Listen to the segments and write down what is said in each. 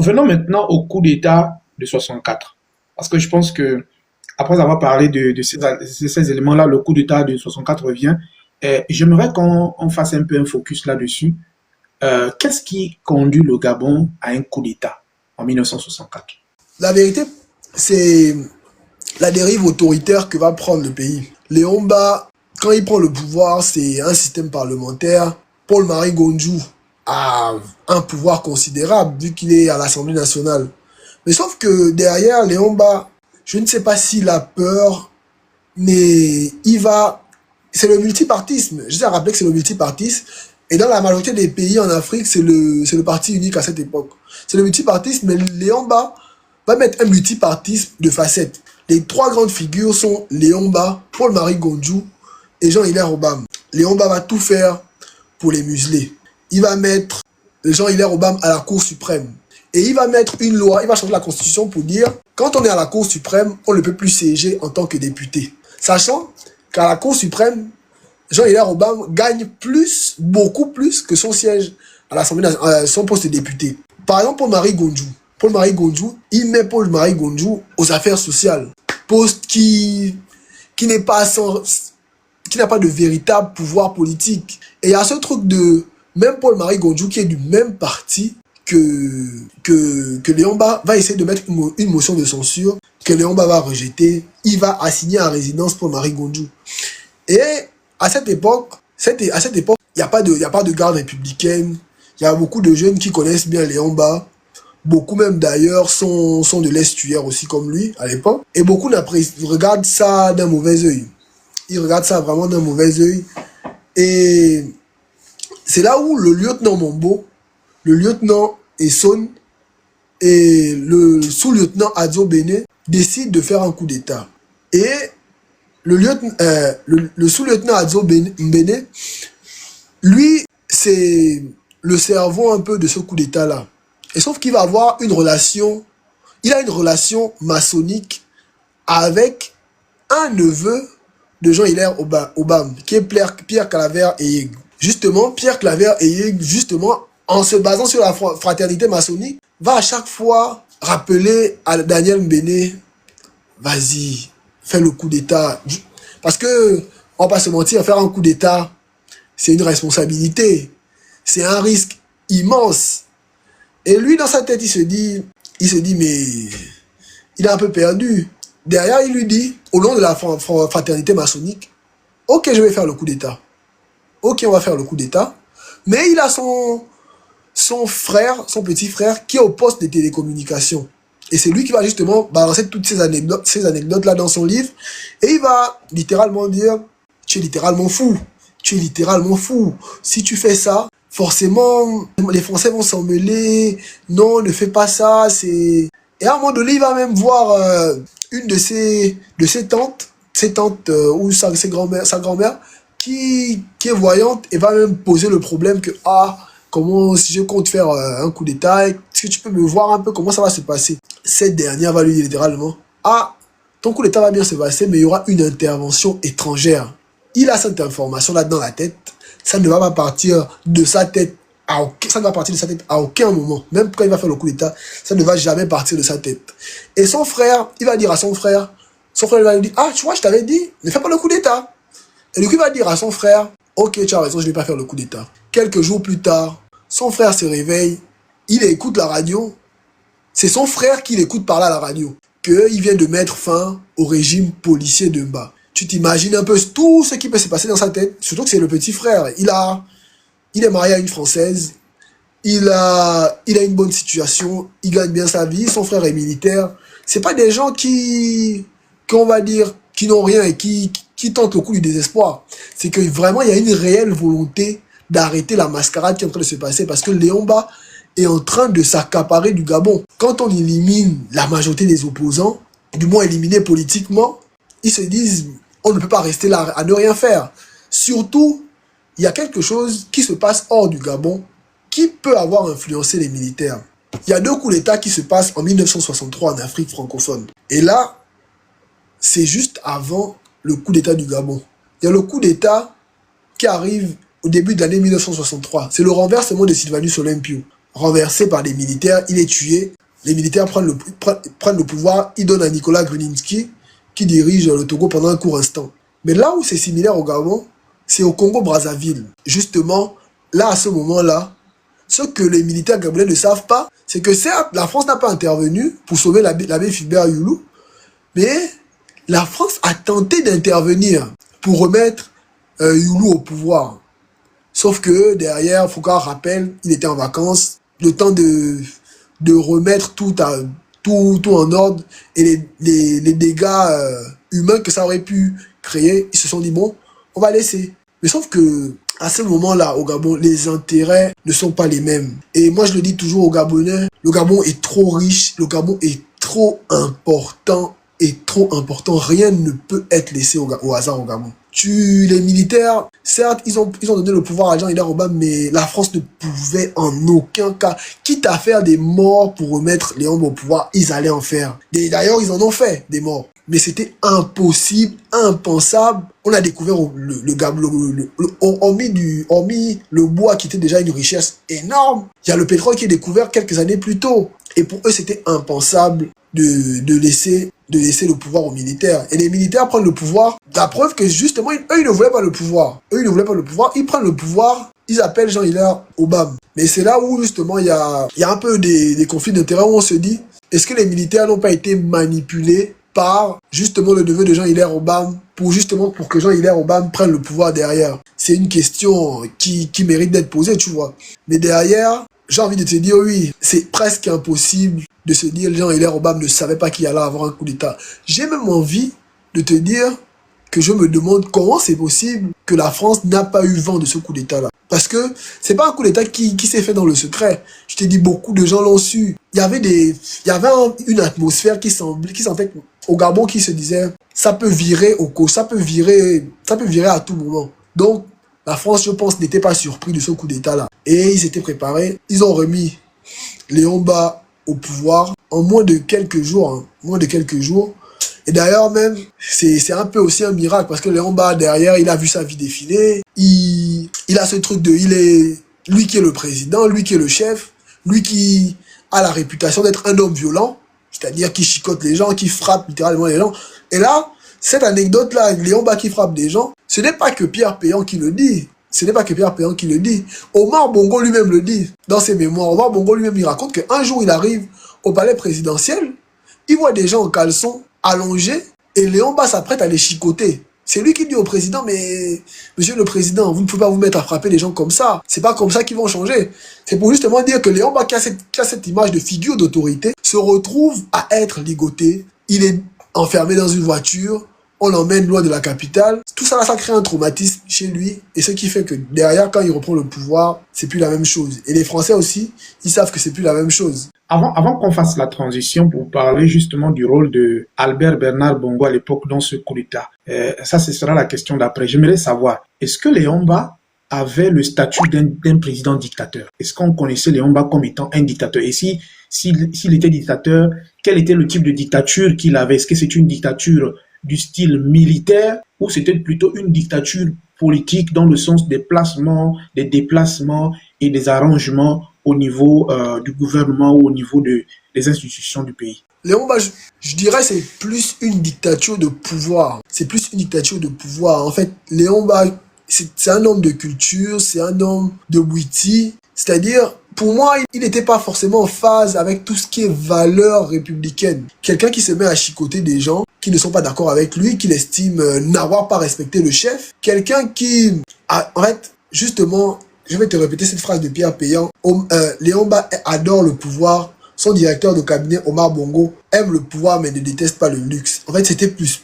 Venons maintenant au coup d'État de 64. Parce que je pense que, après avoir parlé de ces éléments-là, le coup d'État de 64 revient. Et j'aimerais qu'on fasse un peu un focus là-dessus. Qu'est-ce qui conduit le Gabon à un coup d'État en 1964? La vérité, c'est la dérive autoritaire que va prendre le pays. Léon Mba, quand il prend le pouvoir, c'est un système parlementaire. Paul-Marie Gondjou a un pouvoir considérable vu qu'il est à l'Assemblée nationale. Mais sauf que derrière Léon Mba, je ne sais pas s'il a peur, mais il va... C'est le multipartisme. Je tiens à rappeler que c'est le multipartisme. Et dans la majorité des pays en Afrique, c'est le parti unique à cette époque. C'est le multipartisme, mais Léon Mba va mettre un multipartisme de facettes. Les trois grandes figures sont Léon Mba, Paul-Marie Gondjou et Jean-Hilaire Obama. Léon Mba va tout faire pour les museler. Il va mettre Jean-Hilaire Obama à la Cour suprême. Et il va mettre une loi, il va changer la constitution pour dire, quand on est à la Cour suprême, on ne peut plus siéger en tant que député. Sachant qu'à la Cour suprême, Jean-Hilaire Obama gagne plus, beaucoup plus que son siège à l'Assemblée nationale, son poste de député. Par exemple, Paul-Marie Gondjou. Paul-Marie Gondjou, il met Paul-Marie Gondjou aux affaires sociales. Poste qui n'est pas sans, qui n'a pas de véritable pouvoir politique. Et il y a ce truc de, même Paul-Marie Gondjou, qui est du même parti que Léon Mba, va essayer de mettre une motion de censure que Léon Mba va rejeter. Il va assigner à résidence Paul-Marie Gondjou. Et à cette époque, il n'y a pas de garde républicaine. Il y a beaucoup de jeunes qui connaissent bien Léon Mba. Beaucoup même d'ailleurs sont de l'estuaire aussi comme lui à l'époque. Et beaucoup regardent ça d'un mauvais œil. Ils regardent ça vraiment d'un mauvais œil. Et c'est là où le lieutenant Mombo, le lieutenant Esson et le sous-lieutenant Adzo Bene décident de faire un coup d'État. Et le sous-lieutenant Adzo Bene, lui, c'est le cerveau un peu de ce coup d'État-là. Et sauf qu'il va avoir il a une relation maçonnique avec un neveu de Jean-Hilaire Obama, qui est Pierre Claver Eyeg. Justement, Pierre Claver Eyeg, justement, en se basant sur la fraternité maçonnique, va à chaque fois rappeler à Daniel Mbene, vas-y, fais le coup d'État. Parce que, on va pas se mentir, faire un coup d'État, c'est une responsabilité. C'est un risque immense. Et lui, dans sa tête, il se dit, mais il est un peu perdu. Derrière, il lui dit, au nom de la fraternité maçonnique, ok, je vais faire le coup d'État. Ok, on va faire le coup d'État. Mais il a son frère, son petit frère, qui est au poste de télécommunications. Et c'est lui qui va justement balancer toutes ces anecdotes-là dans son livre. Et il va littéralement dire, tu es littéralement fou. Tu es littéralement fou. Si tu fais ça, forcément, les Français vont s'en mêler. Non, ne fais pas ça. Et à un moment donné, il va même voir une de ses tantes ou sa grand-mère, qui est voyante et va même poser le problème que, comment, si je compte faire un coup d'État, est-ce que tu peux me voir un peu comment ça va se passer? Cette dernière va lui dire littéralement, ton coup d'État va bien se passer, mais il y aura une intervention étrangère. Il a cette information-là dans la tête. Ça ne va pas partir de sa tête à aucun moment. Même quand il va faire le coup d'État, ça ne va jamais partir de sa tête. Et son frère, il va dire à son frère il va lui dire, tu vois, je t'avais dit, ne fais pas le coup d'État. Et du coup, il va dire à son frère, ok, tu as raison, je ne vais pas faire le coup d'État. Quelques jours plus tard, son frère se réveille, il écoute la radio. C'est son frère qui l'écoute parler à la radio, qu'il vient de mettre fin au régime policier de Mba. Tu t'imagines un peu tout ce qui peut se passer dans sa tête, surtout que c'est le petit frère. Il est marié à une Française, il a une bonne situation, il gagne bien sa vie, son frère est militaire. C'est pas des gens qu'on va dire, qui n'ont rien et qui tentent le coup du désespoir. C'est que vraiment, il y a une réelle volonté d'arrêter la mascarade qui est en train de se passer parce que Léon Mba est en train de s'accaparer du Gabon. Quand on élimine la majorité des opposants, du moins éliminés politiquement, ils se disent, on ne peut pas rester là à ne rien faire. Surtout, il y a quelque chose qui se passe hors du Gabon qui peut avoir influencé les militaires. Il y a deux coups d'État qui se passent en 1963 en Afrique francophone. Et là, c'est juste avant le coup d'État du Gabon. Il y a le coup d'État qui arrive au début de l'année 1963. C'est le renversement de Sylvanus Olympio. renversé par les militaires, il est tué. Les militaires prennent le pouvoir, ils donnent à Nicolas Gruninski, qui dirige le Togo pendant un court instant. Mais là où c'est similaire au Gabon, c'est au Congo-Brazzaville. Justement, là, à ce moment-là, ce que les militaires gabonais ne savent pas, c'est que certes, la France n'a pas intervenu pour sauver l'abbé Philbert Youlou, mais la France a tenté d'intervenir pour remettre Youlou au pouvoir. Sauf que derrière, Foucault rappelle, il était en vacances, le temps de remettre tout en ordre et les dégâts humains que ça aurait pu créer, ils se sont dit bon, on va laisser. Mais sauf que à ce moment-là, au Gabon, les intérêts ne sont pas les mêmes. Et moi, je le dis toujours aux Gabonais, le Gabon est trop riche, le Gabon est trop important, rien ne peut être laissé au hasard au Gabon. Les militaires, certes, ils ont donné le pouvoir à Jean-Hilaire Obama, mais la France ne pouvait en aucun cas, quitte à faire des morts pour remettre Léon au pouvoir, ils allaient en faire. D'ailleurs, ils en ont fait des morts. Mais c'était impossible, impensable. On a découvert le Gabon, hormis le bois qui était déjà une richesse énorme. Il y a le pétrole qui est découvert quelques années plus tôt. Et pour eux, c'était impensable de laisser le pouvoir aux militaires. Et les militaires prennent le pouvoir. La preuve que justement, eux, ils ne voulaient pas le pouvoir. Ils prennent le pouvoir. Ils appellent Jean-Hilaire Obama. Mais c'est là où justement, il y a un peu des conflits d'intérêts où on se dit, est-ce que les militaires n'ont pas été manipulés par justement le neveu de Jean-Hilaire Obama pour que Jean-Hilaire Obama prenne le pouvoir derrière? C'est une question qui mérite d'être posée, tu vois. Mais derrière, j'ai envie de te dire oui, c'est presque impossible de se dire Jean-Hilaire Obama ne savait pas qu'il allait avoir un coup d'État. J'ai même envie de te dire que je me demande comment c'est possible que la France n'a pas eu vent de ce coup d'État-là. Parce que c'est pas un coup d'État qui s'est fait dans le secret. Je te dis, beaucoup de gens l'ont su. Il y avait une atmosphère qui sentait au Gabon qui se disait, ça peut virer ça peut virer à tout moment. Donc, la France, je pense, n'était pas surpris de ce coup d'État-là. Et ils étaient préparés. Ils ont remis Léon Mba au pouvoir en moins de quelques jours. Et d'ailleurs même, c'est un peu aussi un miracle parce que Léon Mba, derrière, il a vu sa vie défiler. Il a ce truc lui qui est le président, lui qui est le chef, lui qui a la réputation d'être un homme violent, c'est-à-dire qui chicote les gens, qui frappe littéralement les gens. Et là, cette anecdote-là, Léon Mba qui frappe des gens, ce n'est pas que Pierre Péan qui le dit. Omar Bongo lui-même le dit dans ses mémoires. Omar Bongo lui-même, il raconte qu'un jour, il arrive au palais présidentiel, il voit des gens en caleçon allongés et Léon Mba s'apprête à les chicoter. C'est lui qui dit au président, mais monsieur le président, vous ne pouvez pas vous mettre à frapper les gens comme ça. C'est pas comme ça qu'ils vont changer. C'est pour justement dire que Léon Mba, qui a cette image de figure d'autorité, se retrouve à être ligoté. Il est enfermé dans une voiture. On l'emmène loin de la capitale. Tout ça, ça crée un traumatisme chez lui. Et ce qui fait que derrière, quand il reprend le pouvoir, c'est plus la même chose. Et les Français aussi, ils savent que c'est plus la même chose. Avant qu'on fasse la transition pour parler justement du rôle de Albert Bernard Bongo à l'époque dans ce coup d'État, ça, ce sera la question d'après. J'aimerais savoir, est-ce que Léon Mba avait le statut d'un président dictateur? Est-ce qu'on connaissait Léon Mba comme étant un dictateur? Et s'il était dictateur, quel était le type de dictature qu'il avait? Est-ce que c'est une dictature du style militaire ou c'était plutôt une dictature politique dans le sens des placements, des déplacements et des arrangements au niveau du gouvernement ou au niveau des institutions du pays? Léon Mba, je dirais c'est plus une dictature de pouvoir. En fait, Léon Mba, c'est un homme de culture, c'est un homme de Bouiti. C'est-à-dire, pour moi, il n'était pas forcément en phase avec tout ce qui est valeurs républicaines. Quelqu'un qui se met à chicoter des gens qui ne sont pas d'accord avec lui, qu'il estime n'avoir pas respecté le chef. Quelqu'un qui, en fait, justement, je vais te répéter cette phrase de Pierre Péan. Léon Mba adore le pouvoir. Son directeur de cabinet, Omar Bongo, aime le pouvoir mais ne déteste pas le luxe. En fait, c'était plus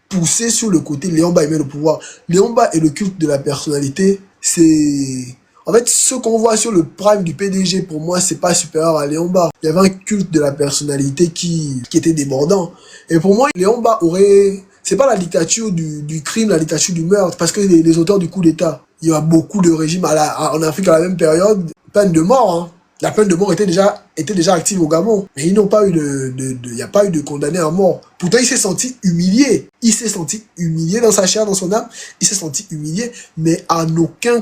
pousser sur le côté Léon Mba aimait le pouvoir. Léon Mba et le culte de la personnalité, c'est... En fait, ce qu'on voit sur le prime du PDG, pour moi, c'est pas supérieur à Léon Mba. Il y avait un culte de la personnalité qui était débordant. Et pour moi, Léon Mba aurait... C'est pas la dictature du crime, la dictature du meurtre, parce que les auteurs du coup d'État, il y a beaucoup de régimes en Afrique à la même période, peine de mort, hein. La peine de mort était déjà active au Gabon. Mais ils n'ont pas eu il n'y a pas eu de condamné à mort. Pourtant, il s'est senti humilié. Il s'est senti humilié dans sa chair, dans son âme. Il s'est senti humilié. Mais en aucun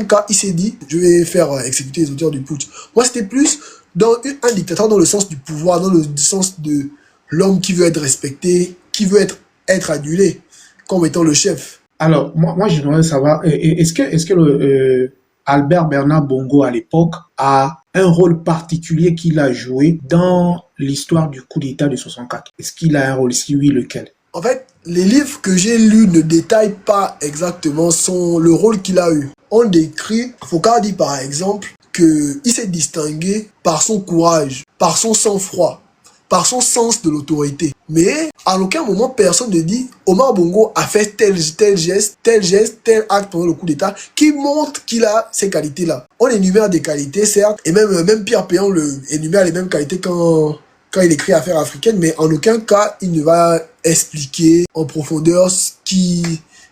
cas, il s'est dit, je vais faire exécuter les auteurs du putsch. Moi, c'était plus dans un dictateur dans le sens du pouvoir, dans le sens de l'homme qui veut être respecté, qui veut être adulé, comme étant le chef. Alors, moi j'aimerais savoir, est-ce que Albert Bernard Bongo, à l'époque, a un rôle particulier qu'il a joué dans l'histoire du coup d'État de 64? Est-ce qu'il a un rôle? Si oui, lequel? En fait, les livres que j'ai lus ne détaillent pas exactement le rôle qu'il a eu. On décrit, Foucault dit par exemple, qu'il s'est distingué par son courage, par son sang-froid, par son sens de l'autorité. Mais à aucun moment, personne ne dit Omar Bongo a fait tel geste, tel acte pendant le coup d'État qui montre qu'il a ces qualités-là. On énumère des qualités, certes, et même Pierre Péan énumère les mêmes qualités quand il écrit Affaires africaines, mais en aucun cas, il ne va expliquer en profondeur ce qui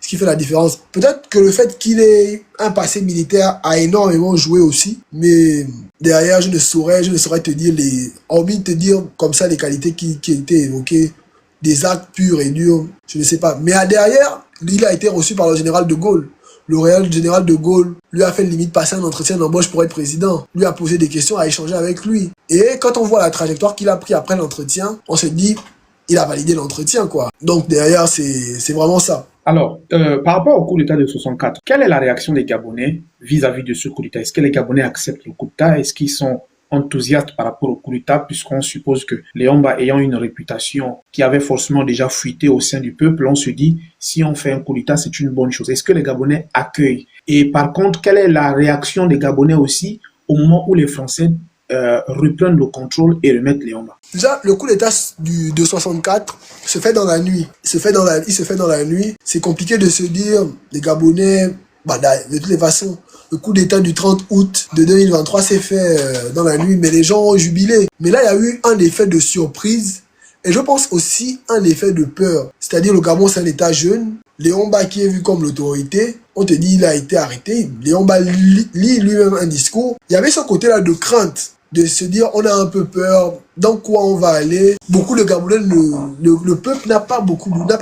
fait la différence. Peut-être que le fait qu'il ait un passé militaire a énormément joué aussi, mais derrière, je ne saurais te dire hormis te dire comme ça les qualités qui étaient évoquées, des actes purs et durs, je ne sais pas. Mais derrière, il a été reçu par le général de Gaulle. Le réel général de Gaulle lui a fait limite passer un entretien d'embauche pour être président. Lui a posé des questions, a échangé avec lui. Et quand on voit la trajectoire qu'il a pris après l'entretien, on se dit, il a validé l'entretien, quoi. Donc derrière, c'est vraiment ça. Alors, par rapport au coup d'État de 64, quelle est la réaction des Gabonais vis-à-vis de ce coup d'État? Est-ce que les Gabonais acceptent le coup d'État? Est-ce qu'ils sont enthousiastes par rapport au coup d'État, puisqu'on suppose que les Homba ayant une réputation qui avait forcément déjà fuité au sein du peuple, on se dit, si on fait un coup d'État, c'est une bonne chose. Est-ce que les Gabonais accueillent? Et par contre, quelle est la réaction des Gabonais aussi au moment où les Français reprennent le contrôle et remettent les Homba? Déjà, le coup d'État de 64 se fait dans la nuit. Il se fait dans la nuit. C'est compliqué de se dire, les Gabonais, de toutes les façons, le coup d'État du 30 août de 2023 s'est fait dans la nuit, mais les gens ont jubilé. Mais là, il y a eu un effet de surprise et je pense aussi un effet de peur. C'est-à-dire, le Gabon, c'est un État jeune. Léon Ba, qui est vu comme l'autorité, on te dit il a été arrêté. Léon Ba lit lui-même un discours. Il y avait ce côté-là de crainte, de se dire on a un peu peur, dans quoi on va aller. Beaucoup de Gabonais, le peuple n'a pas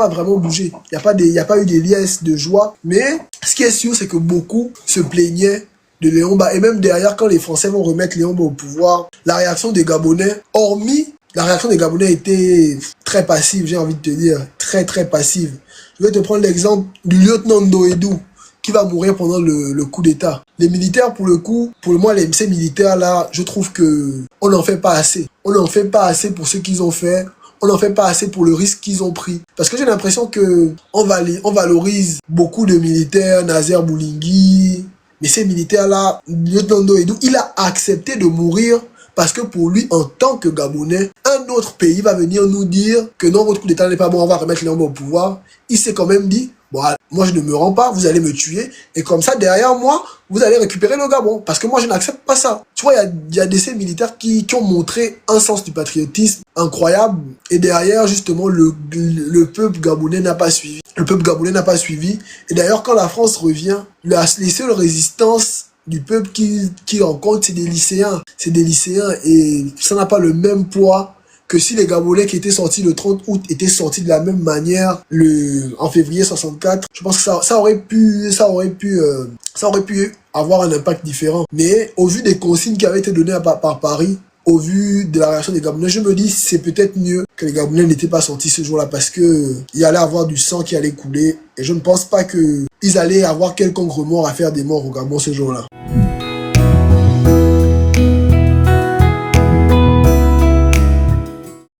vraiment bougé. Il n'y a pas eu des liesses de joie. Mais ce qui est sûr, c'est que beaucoup se plaignaient de Léon Ba. Et même derrière, quand les Français vont remettre Léon Ba au pouvoir, la réaction des Gabonais, la réaction des Gabonais était très passive, j'ai envie de te dire. Très, très passive. Je vais te prendre l'exemple du lieutenant Ndoedou, qui va mourir pendant le coup d'État. Les militaires, pour moi, ces militaires-là, je trouve que on n'en fait pas assez. On n'en fait pas assez pour ce qu'ils ont fait. On n'en fait pas assez pour le risque qu'ils ont pris. Parce que j'ai l'impression que on valorise beaucoup de militaires, Nazer Boulingui, mais ces militaires-là, lieutenant Ndoedou, il a accepté de mourir parce que pour lui, en tant que Gabonais, un autre pays va venir nous dire que non, votre coup d'État n'est pas bon, on va remettre les hommes au pouvoir. Il s'est quand même dit, bon, moi je ne me rends pas, vous allez me tuer, et comme ça, derrière moi, vous allez récupérer le Gabon, parce que moi je n'accepte pas ça. Tu vois, il y a des militaires qui ont montré un sens du patriotisme incroyable, et derrière, justement, le peuple gabonais n'a pas suivi. Le peuple gabonais n'a pas suivi, et d'ailleurs, quand la France revient, les seules résistances du peuple qui rencontre, c'est des lycéens. C'est des lycéens, et ça n'a pas le même poids que si les Gabonais qui étaient sortis le 30 août étaient sortis de la même manière en février 64. Je pense que ça aurait pu avoir un impact différent. Mais au vu des consignes qui avaient été données par Paris, au vu de la réaction des Gabonais, je me dis c'est peut-être mieux que les Gabonais n'étaient pas sortis ce jour-là, parce que il y allait avoir du sang qui allait couler, et je ne pense pas qu'ils allaient avoir quelconque remords à faire des morts au Gabon ce jour-là.